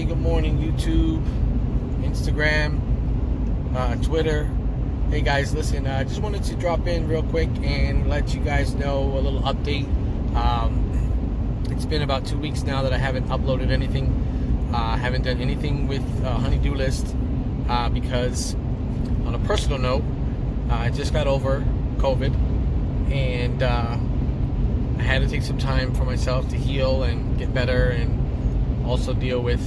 good morning, YouTube, Instagram, Twitter. Hey guys, listen, I just wanted to drop in real quick and let you guys know a little update. It's been about 2 weeks now that I haven't uploaded anything. Haven't done anything with Honey-Do List because, on a personal note, I just got over COVID, and I had to take some time for myself to heal and get better, and also deal with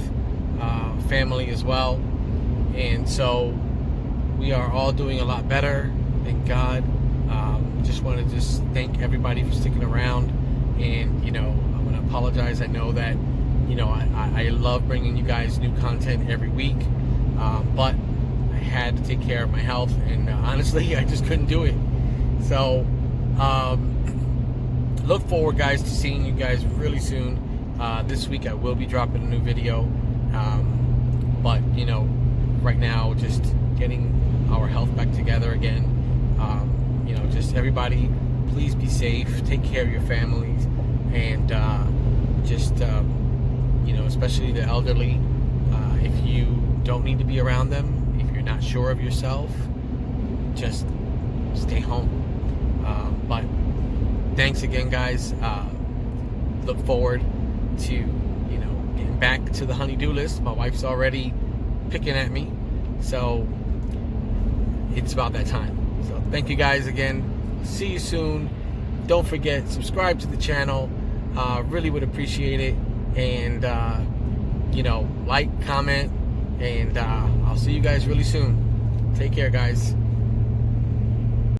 family as well. And so we are all doing a lot better, thank God. Just want to thank everybody for sticking around, and I'm going to apologize. I know that I love bringing you guys new content every week, but I had to take care of my health, and honestly I just couldn't do it. So look forward, guys, to seeing you guys really soon. This week I will be dropping a new video, but right now, just getting our health back together again. Just everybody, please be safe, take care of your families, and especially the elderly. If you don't need to be around them, if you're not sure of yourself, just stay home. But thanks again, guys. Look forward to getting back to the Honey-Do List. My wife's already picking at me, so it's about that time. So thank you guys again. See you soon. Don't forget, subscribe to the channel. Really would appreciate it. And like, comment, and I'll see you guys really soon. Take care, guys.